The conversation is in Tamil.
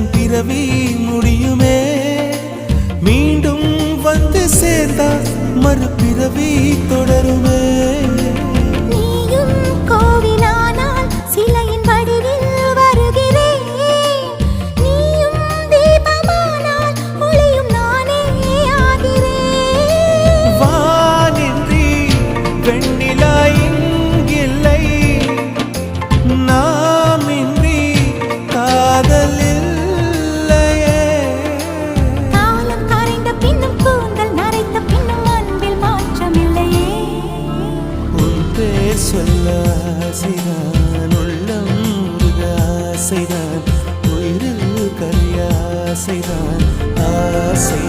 எந்தன் பிறவி முடியுமே மீண்டும் வந்து சேர்ந்தா மறுபிறவி தொடருமே நீயும் கோவிலானால் சிலையின் வடிவில் வருகிறேன் நீயும் தீபமானால் ஒளியும் நானே ஆகிறேன் வானின்றி வெண்ணிலா இங்கில்லை நாமின்றி காதல் இல்லையே காலம் கரைந்த பின்னும் கூந்தல் நரைத்த பின்னும் அன்பில் மாற்றமில்லையே உன் பேர் சொல்ல ஆசைதான் உள்ளம் முருக ஆசைதான் உயிரில் கரிய ஆசைதான் ஆசை